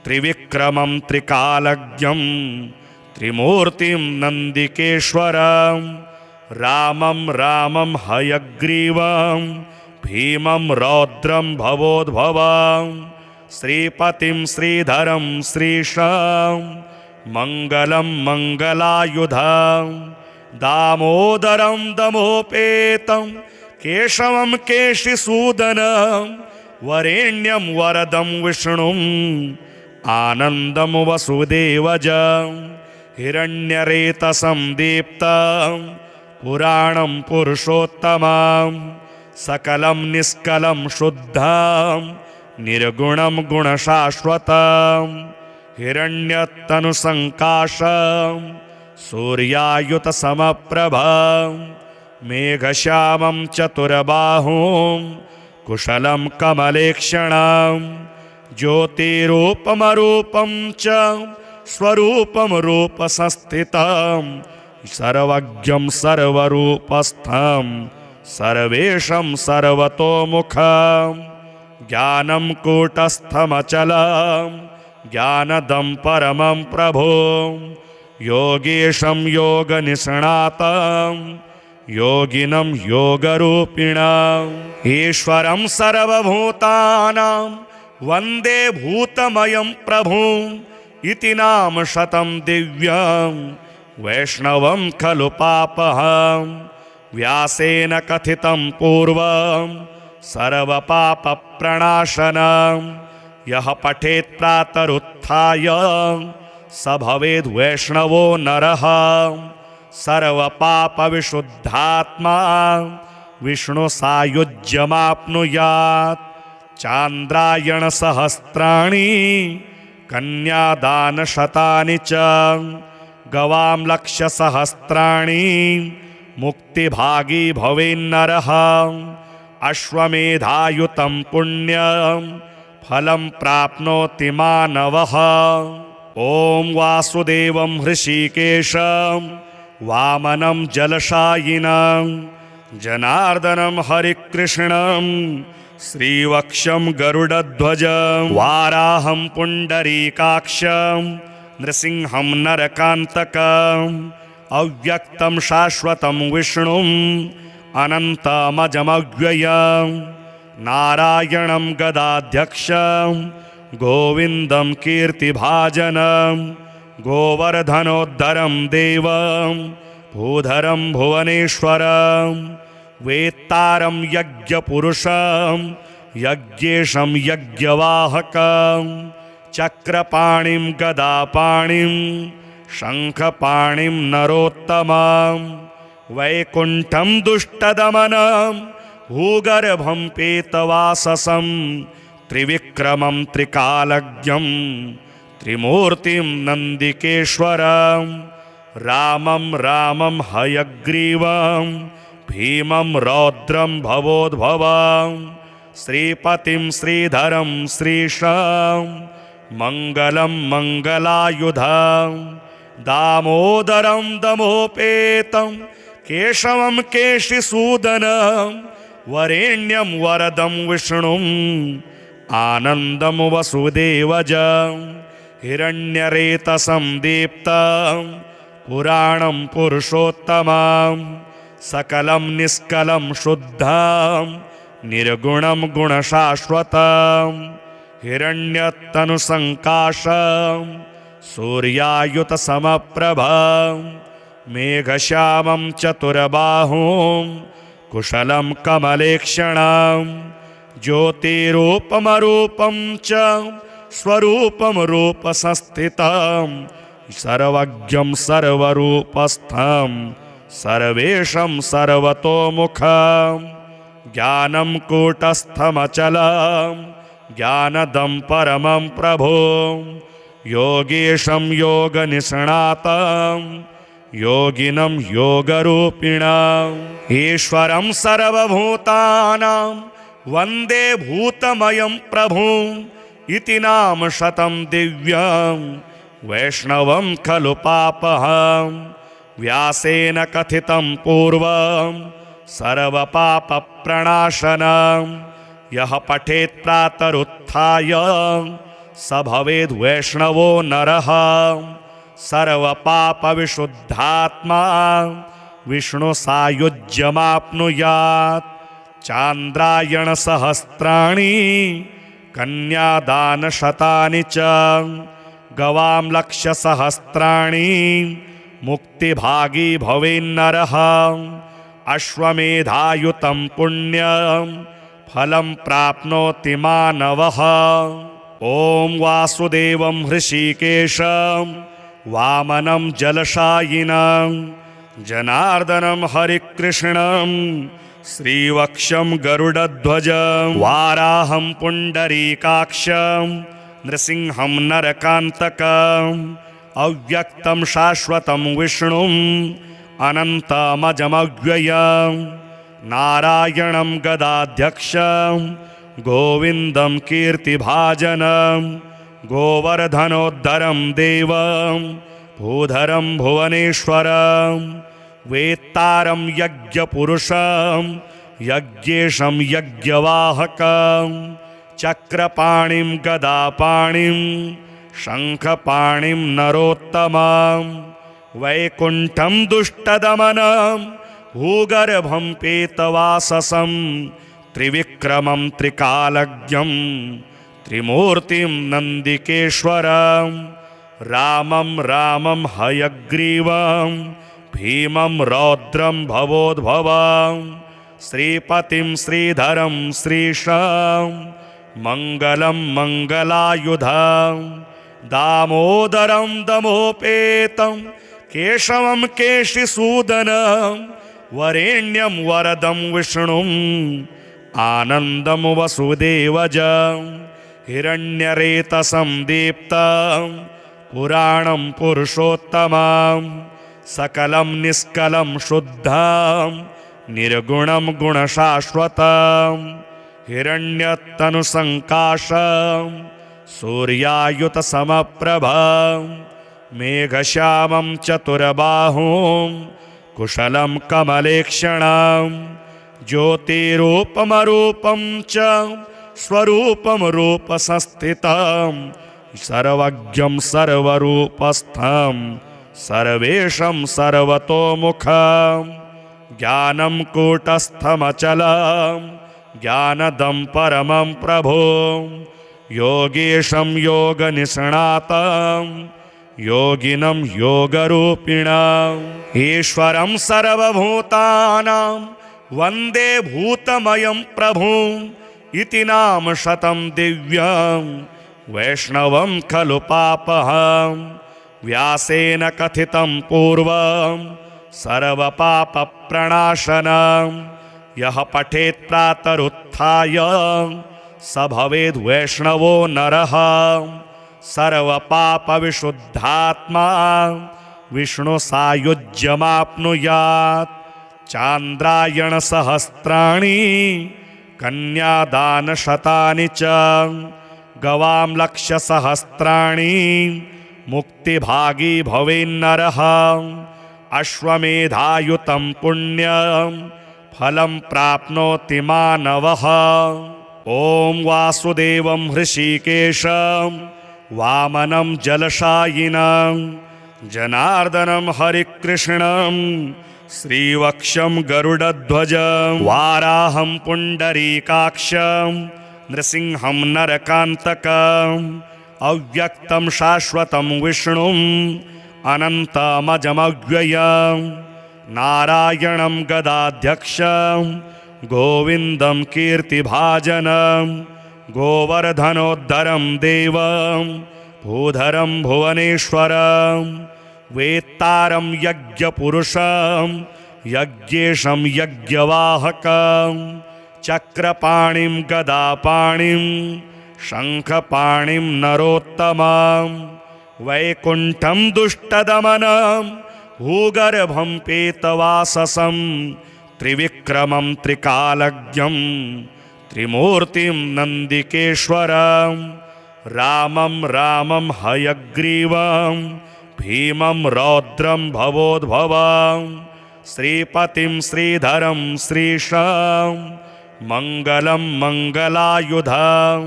त्रिविक्रमं त्रिकालज्ञं त्रिमूर्तिं नन्दिकेश्वरं रामं रामं हयग्रीवं भीमं रौद्रं भवोद्भवं श्रीपतिं श्रीधरं श्रीशां मङ्गलं मङ्गलायुधं दामोदरं दमोपेतं केशवं केशिसूदनं वरेण्यं वरदं विष्णुम् आनन्दं वसुदेवजं हिरण्यरेतसं दीप्तं पुराणं पुरुषोत्तमं सकलं निष्कलं शुद्धं निर्गुणं गुणशाश्वतं हिरण्यतनुसङ्काशं सूर्यायुतसमप्रभं मेघश्यामं चतुर्बाहुं कुशलं कमलेक्षणं ज्योतिरूपमरूपं च स्वरूपं रूपसंस्थितं सर्वज्ञं सर्वरूपस्थं सर्वेशं सर्वतोमुखं ज्ञानं कूटस्थमचलं ज्ञानदं परमं प्रभुं योगेशं योगनिष्णातं योगिनं योगरूपिणम् ईश्वरं सर्वभूतानां वन्दे भूतमयं प्रभुम् इति नाम शतं दिव्यं वैष्णवं खलु पापहं व्यासेन कथितं पूर्वं सर्वपापप्रणाशनं यः पठेत् प्रातरुत्थाय स भवेद् वैष्णवो नरः सर्वपापविशुद्धात्मा विष्णुसायुज्यमाप्नुयात् चान्द्रायणसहस्राणि कन्यादानशतानि च गवां लक्षसहस्राणि मुक्तिभागी भवेन्नरः अश्वमेधायुतं पुण्यं फलं प्राप्नोति मानवः। ॐ वासुदेवं हृषीकेशं वामनं जलशायिनं जनार्दनं हरिकृष्णं श्रीवक्षं गरुडध्वजं वाराहं पुण्डरीकाक्षं नृसिंहं नरकान्तकम् अव्यक्तं शाश्वतं विष्णुम् अनन्तमजमव्ययं नारायणं गदाध्यक्षं गोविन्दं कीर्तिभाजनं गोवर्धनोद्धरं देवं भूधरं भुवनेश्वरं वेत्तारं यज्ञपुरुषं यज्ञेशं यज्ञवाहकं चक्रपाणिं गदापाणिं शङ्खपाणिं नरोत्तमं वैकुण्ठं दुष्टदमनं भूगर्भं पेतवाससं त्रिविक्रमं त्रिकालज्ञं त्रिमूर्तिं नन्दिकेश्वरं रामं रामं हयग्रीवं भीमं रौद्रं भवोद्भवं श्रीपतिं श्रीधरं श्रीशां मङ्गलं मङ्गलायुधां दामोदरं दमोपेतं केशवं केशिसूदनं वरेण्यं वरदं विष्णुं आनन्दं वसुदेवजं हिरण्यरेतसं दीप्तं पुराणं पुरुषोत्तमं सकलं निष्कलं शुद्धं निर्गुणं गुणशाश्वतं हिरण्यतनुसङ्काशं सूर्यायुतसमप्रभं मेघश्यामं चतुर्बाहुं कुशलं कमलेक्षणं ज्योतिरूपमरूपं च स्वरूपं रूपसंस्थितं सर्वज्ञं सर्वरूपस्थं सर्वेशं सर्वतोमुखं ज्ञानं कूटस्थमचलं ज्ञानदं परमं प्रभुं योगेशं योगनिष्णातं योगिनं योगरूपिणम् ईश्वरं सर्वभूतानां वन्दे भूतमयं प्रभुम् इति नाम शतं दिव्यं वैष्णवं खलु पापहं व्यासेन कथितं पूर्वं सर्वपापप्रणाशनं यः पठेत् प्रातरुत्थाय स भवेद् वैष्णवो नरः सर्वपापविशुद्धात्मा विष्णुसायुज्यमाप्नुयात् चान्द्रायणसहस्राणि कन्यादानशतानि च गवां लक्षसहस्राणि मुक्तिभागी भवेन्नरः अश्वमेधायुतं पुण्यं फलं प्राप्नोति मानवः ॐ वासुदेवं हृषीकेशं वामनं जलशायिनं जनार्दनं हरिकृष्णं श्रीवक्षं गरुडध्वजं वाराहं पुण्डरीकाक्षं नृसिंहं नरकान्तकम् अव्यक्तं शाश्वतं विष्णुं अनन्तमजमव्ययं नारायणं गदाध्यक्षं गोविन्दं कीर्तिभाजनं गोवर्धनोद्धरं देवं भूधरं भुवनेश्वरं वेत्तारं यज्ञपुरुषं यज्ञेशं यज्ञवाहकं चक्रपाणिं गदापाणिं शङ्खपाणिं नरोत्तमं वैकुण्ठं दुष्टदमनं भूगर्भं पेतवाससं त्रिविक्रमं त्रिकालज्ञं त्रिमूर्तिं नन्दिकेश्वरं रामं रामं हयग्रीवं भीमं रौद्रं भवोद्भवं श्रीपतिं श्रीधरं श्रीशां मङ्गलं मङ्गलायुधां दामोदरं दमोपेतं केशवं केशिसूदनं वरेण्यं वरदं विष्णुं आनन्दं वसुदेवजं हिरण्यरेतसं दीप्तं पुराणं पुरुषोत्तमं सकलं निष्कलं शुद्धं निर्गुणं गुणशाश्वतं हिरण्यतनुसङ्काशं सूर्यायुतसमप्रभं मेघश्यामं चतुर्बाहुं कुशलं कमलेक्षणं ज्योतिरूपमरूपं च स्वरूपं रूपसंस्थितं सर्वज्ञं सर्वरूपस्थं सर्वेशं सर्वतोमुखं ज्ञानं कूटस्थमचलं ज्ञानदं परमं प्रभुं योगेशं योगनिष्णातं योगिनं योगरूपिणम् ईश्वरं सर्वभूतानां वन्दे भूतमयं प्रभुम् इति नाम शतं दिव्यं वैष्णवं खलु पापहं व्यासेन कथितं पूर्वं सर्वपापप्रणाशनं यः पठेत् प्रातरुत्थाय स भवेद् वैष्णवो नरः सर्वपापविशुद्धात्मा विष्णुसायुज्यमाप्नुयात् चान्द्रायणसहस्राणि कन्यादानशतानि च गवां लक्षसहस्राणि मुक्तिभागी भवेन्नरः अश्वमेधायुतं पुण्यं फलं प्राप्नोति मानवः। ॐ वासुदेवं हृषीकेशं वामनं जलशायिनं जनार्दनं हरिकृष्णं श्रीवक्षं गरुडध्वजं वाराहं पुण्डरीकाक्षं नृसिंहं नरकान्तकम् अव्यक्तं शाश्वतं विष्णुम् अनन्तमजमव्ययं नारायणं गदाध्यक्षं गोविन्दं कीर्तिभाजनं गोवर्धनोद्धरं देवं भूधरं भुवनेश्वरं वेत्तारं यज्ञपुरुषं यज्ञेशं यज्ञवाहकं चक्रपाणिं गदापाणिं शङ्खपाणिं नरोत्तमं वैकुण्ठं दुष्टदमनं भूगर्भं पेतवाससं त्रिविक्रमं त्रिकालज्ञं त्रिमूर्तिं नन्दिकेश्वरं रामं रामं हयग्रीवं भीमं रौद्रं भवोद्भवं श्रीपतिं श्रीधरं श्रीशां मङ्गलं मङ्गलायुधं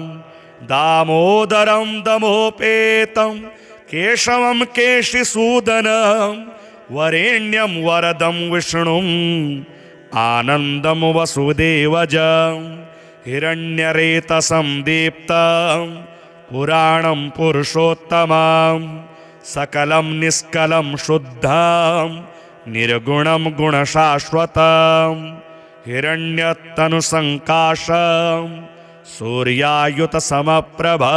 दामोदरं दमोपेतं केशवं केशिसूदनं वरेण्यं वरदं विष्णुम् आनन्दं वसुदेवजं हिरण्यरेतसं दीप्तं पुराणं पुरुषोत्तमं सकलं निष्कलं शुद्धं निर्गुणं गुणशाश्वतं हिरण्यतनुसङ्काशं सूर्यायुतसमप्रभं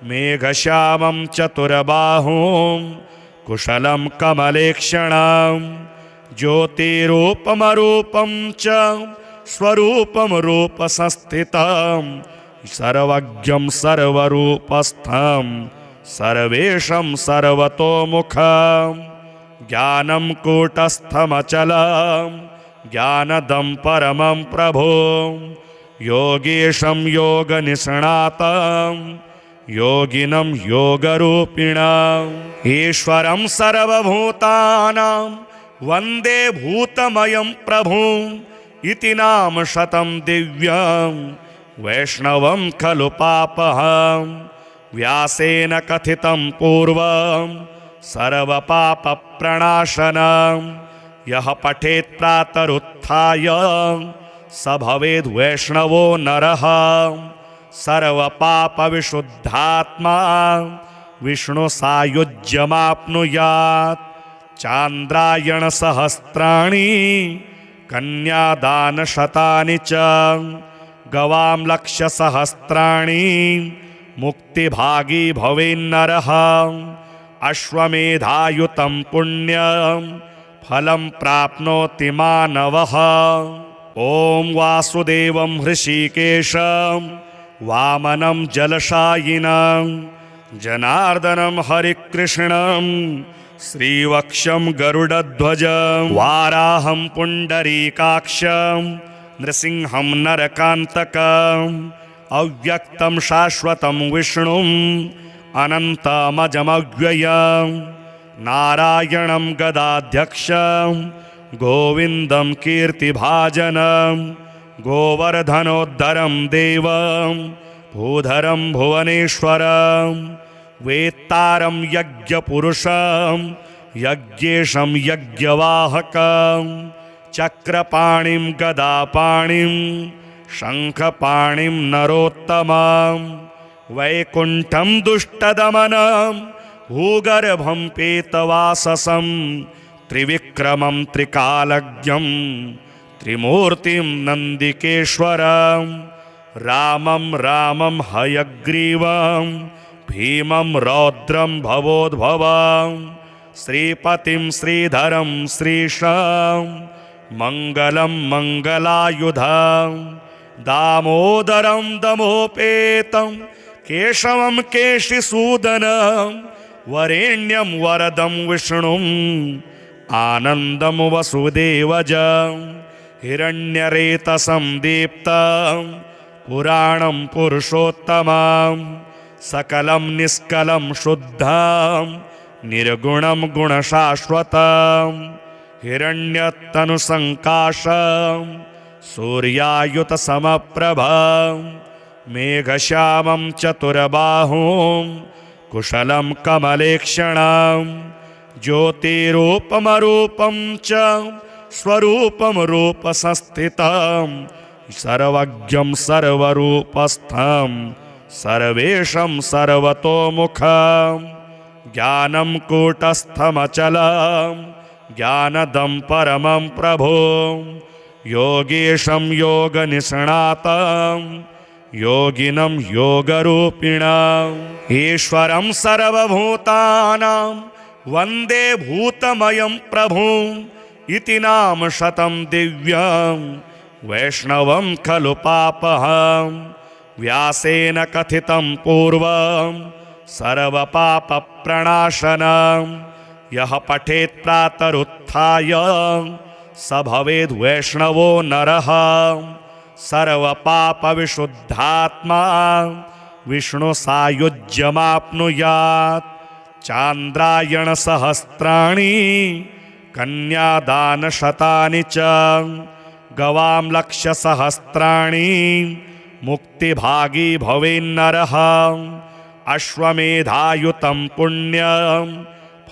मेघश्यामं चतुर्बाहुं कुशलं कमलेक्षणं ज्योतिरूपमरूपं च स्वरूपं रूपसंस्थितं सर्वज्ञं सर्वरूपस्थं सर्वेशं सर्वतोमुखं ज्ञानं कूटस्थमचलं ज्ञानदं परमं प्रभुं योगेशं योगनिष्णातं योगिनं योगरूपिणम् ईश्वरं सर्वभूतानां वन्दे भूतमयं प्रभुम् इति नाम शतं दिव्यं वैष्णवं खलु पापहं व्यासेन कथितं पूर्वं सर्वपापप्रणाशनं यः पठेत् प्रातरुत्थाय स भवेद् वैष्णवो नरः सर्वपापविशुद्धात्मा विष्णुसायुज्यमाप्नुयात् चान्द्रायणसहस्राणि कन्यादानशतानि च गवां लक्षसहस्राणि मुक्तिभागी भवेन्नरः अश्वमेधायुतं पुण्यं फलं प्राप्नोति मानवः। ॐ वासुदेवं हृषीकेशं वामनं जलशायिनं जनार्दनं हरिकृष्णं श्रीवक्षं गरुडध्वजं वाराहं पुण्डरीकाक्षं नृसिंहं नरकान्तकम् अव्यक्तं शाश्वतं विष्णुम् अनन्तमजमव्ययं नारायणं गदाध्यक्षं गोविन्दं कीर्तिभाजनं गोवर्धनोद्धरं देवं भूधरं भुवनेश्वरं वेत्तारं यज्ञपुरुषं यज्ञेशं यज्ञवाहकं चक्रपाणिं गदापाणिं शङ्खपाणिं नरोत्तमं वैकुण्ठं दुष्टदमनं भूगर्भं पेतवाससं त्रिविक्रमं त्रिकालज्ञं त्रिमूर्तिं नन्दिकेश्वरं रामं रामं हयग्रीवं भीमं रौद्रं भवोद्भवं श्रीपतिं श्रीधरं श्रीशां मङ्गलं मङ्गलायुधं दामोदरं दमोपेतं केशवं केशिसूदनं वरेण्यं वरदं विष्णुम् आनन्दं वसुदेवजं हिरण्यरेतसं दीप्तं पुराणं पुरुषोत्तमं सकलं निष्कलं शुद्धं निर्गुणं गुणशाश्वतं हिरण्यतनुसङ्काशं सूर्यायुतसमप्रभं मेघश्यामं चतुर्बाहुं कुशलं कमलेक्षणं ज्योतिरूपमरूपं च स्वरूपं रूपसंस्थितं सर्वज्ञं सर्वरूपस्थं सर्वेशं सर्वतोमुखं ज्ञानं कूटस्थमचलं ज्ञानदं परमं प्रभुं योगेशं योगनिष्णातं योगिनं योगरूपिणम् ईश्वरं सर्वभूतानां वन्दे भूतमयं प्रभुम् इति नाम शतं दिव्यं वैष्णवं खलु पापहं व्यासेन कथितं पूर्वं सर्वपापप्रणाशनं यः पठेत् प्रातरुत्थाय स भवेद् वैष्णवो नरः सर्वपापविशुद्धात्मा विष्णुसायुज्यमाप्नुयात् चान्द्रायणसहस्राणि कन्यादानशतानि च गवां लक्षसहस्राणि मुक्तिभागी भवेन्नरः अश्वमेधायुतं पुण्यं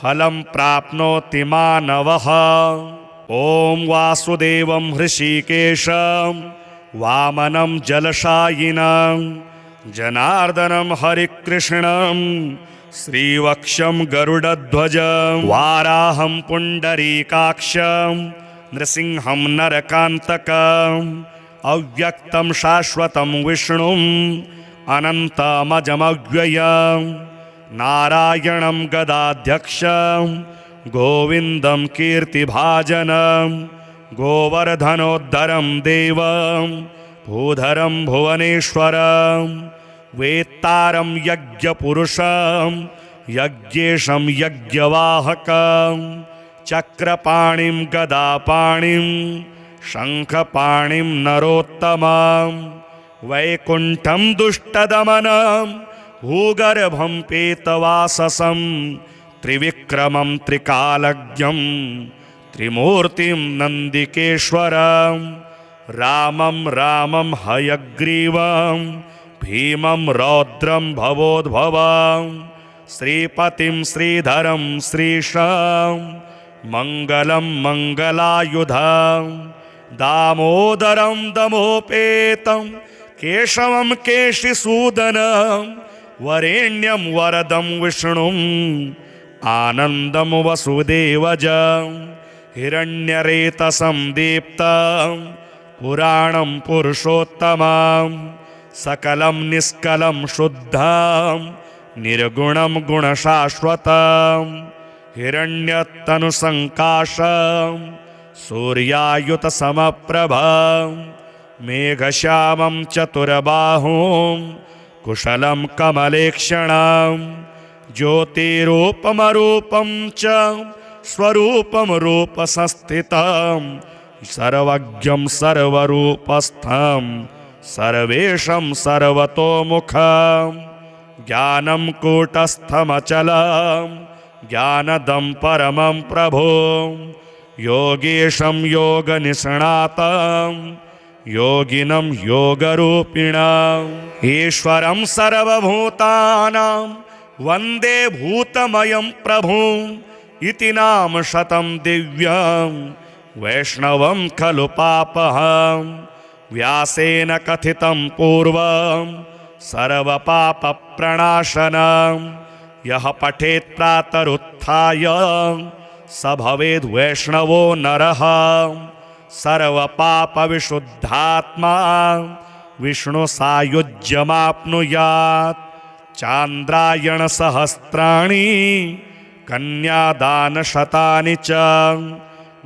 फलं प्राप्नोति मानवः ॐ वासुदेवं हृषीकेशं वामनं जलशायिनं जनार्दनं हरिकृष्णं श्रीवक्षं गरुडध्वजं वाराहं पुण्डरीकाक्षं नृसिंहं नरकान्तकम् अव्यक्तं शाश्वतं विष्णुम् अनन्तमजमव्ययं नारायणं गदाध्यक्षं गोविन्दं कीर्तिभाजनं गोवर्धनोद्धरं देवं भूधरं भुवनेश्वरं वेत्तारं यज्ञपुरुषं यज्ञेशं यज्ञवाहकं चक्रपाणिं गदापाणिं शङ्खपाणिं नरोत्तमं वैकुण्ठं दुष्टदमनं भूगर्भं पीतवाससं त्रिविक्रमं त्रिकालज्ञं त्रिमूर्तिं नन्दिकेश्वरं रामं रामं हयग्रीवं भीमं रौद्रं भवोद्भवं श्रीपतिं श्रीधरं श्रीशां मङ्गलं मङ्गलायुधं दामोदरं दमोपेतं केशवं केशिसूदनं वरेण्यं वरदं विष्णुम् आनन्दं वसुदेवजं हिरण्यरेतसं दीप्तं पुराणं पुरुषोत्तमं सकलं निष्कलं शुद्धं निर्गुणं गुणशाश्वतं हिरण्यतनुसङ्काशं सूर्यायुतसमप्रभं मेघश्यामं चतुर्बाहुं कुशलं कमलेक्षणं ज्योतिरूपमरूपं च स्वरूपं रूपसंस्थितं सर्वज्ञं सर्वरूपस्थं सर्वेशं सर्वतोमुखं ज्ञानं कूटस्थमचलं ज्ञानदं परमं प्रभुं योगेशं योगनिष्णातं योगिनं योगरूपिणम् ईश्वरं सर्वभूतानां वन्दे भूतमयं प्रभुम् इति नाम शतं दिव्यं वैष्णवं खलु पापहं व्यासेन कथितं पूर्वं सर्वपापप्रणाशनं यः पठेत् प्रातरुत्थाय स भवेद् वैष्णवो नरः सर्वपापविशुद्धात्मा विष्णुसायुज्यमाप्नुयात् चान्द्रायणसहस्राणि कन्यादानशतानि च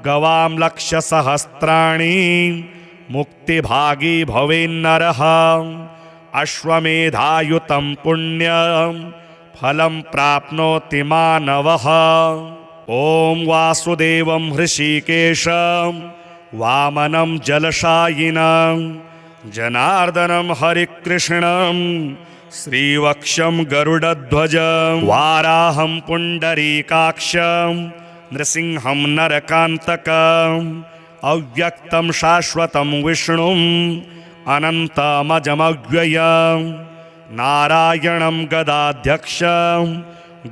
गवां लक्षसहस्राणि मुक्तिभागी भवेन्नरः अश्वमेधायुतं पुण्यं फलं प्राप्नोति मानवः ॐ वासुदेवं हृषीकेशं वामनं जलशायिनं जनार्दनं हरिकृष्णं श्रीवक्षं गरुडध्वजं वाराहं पुण्डरीकाक्षं नृसिंहं नरकान्तकम् अव्यक्तं शाश्वतं विष्णुम् अनन्तमजमव्ययं नारायणं गदाध्यक्षं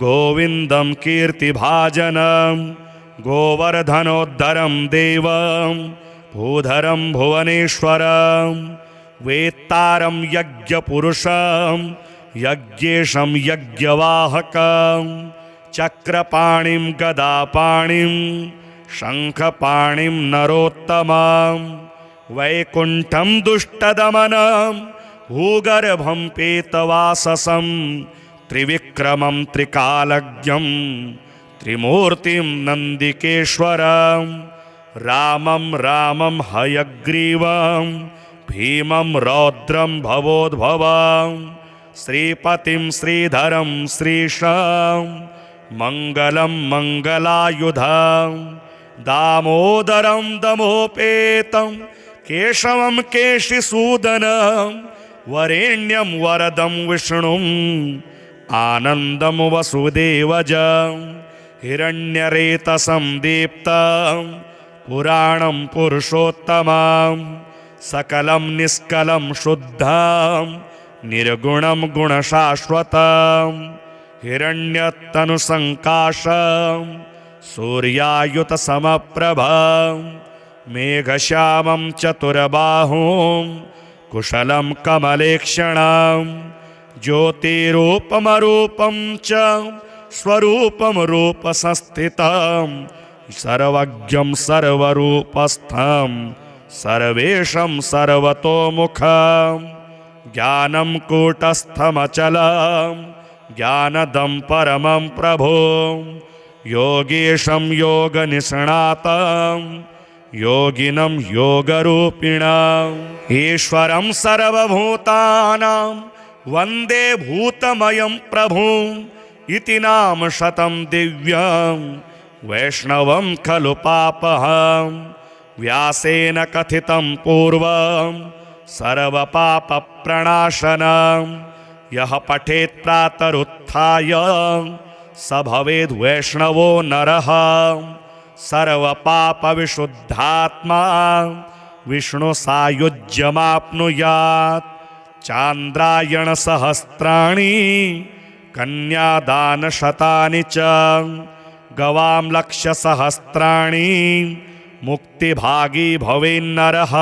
गोविन्दं कीर्तिभाजनं गोवर्धनोद्धरं देवं भूधरं भुवनेश्वरं वेत्तारं यज्ञपुरुषं यज्ञेशं यज्ञवाहकं चक्रपाणिं गदापाणिं शङ्खपाणिं नरोत्तमं वैकुण्ठं दुष्टदमनं भूगर्भं पेतवाससं त्रिविक्रमं त्रिकालज्ञं त्रिमूर्तिं नन्दिकेश्वरं रामं रामं हयग्रीवं भीमं रौद्रं भवोद्भवं श्रीपतिं श्रीधरं श्रीशं मङ्गलं मङ्गलायुधं दामोदरं दमोपेतं केशवं केशिसूदनं वरेण्यं वरदं विष्णुम् आनन्दं वसुदेवजं हिरण्यरेतसं दीप्तं पुराणं पुरुषोत्तमं सकलं निष्कलं शुद्धं निर्गुणं गुणशाश्वतं हिरण्यतनुसङ्काशं सूर्यायुतसमप्रभं मेघश्यामं चतुर्बाहुं कुशलं कमलेक्षणं ज्योतिरूपमरूपं च स्वरूपं रूपसंस्थितं सर्वज्ञं सर्वरूपस्थं सर्वेशं सर्वतोमुखं ज्ञानं कूटस्थमचलं ज्ञानदं परमं प्रभुं योगेशं योगनिष्णातं योगिनं योगरूपिणम् ईश्वरं सर्वभूतानां वन्दे भूतमयं प्रभुम् इति नाम शतं दिव्यं वैष्णवं खलु पापहं व्यासेन कथितं पूर्वं सर्वपापप्रणाशनं यः पठेत् प्रातरुत्थाय स भवेद् वैष्णवो नरः सर्वपापविशुद्धात्मा विष्णुसायुज्यमाप्नुयात् चान्द्रायणसहस्राणि कन्यादानशतानि च गवां लक्षसहस्राणि मुक्तिभागी भवेन्नरः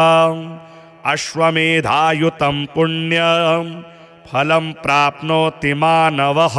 अश्वमेधायुतं पुण्यं फलं प्राप्नोति मानवः।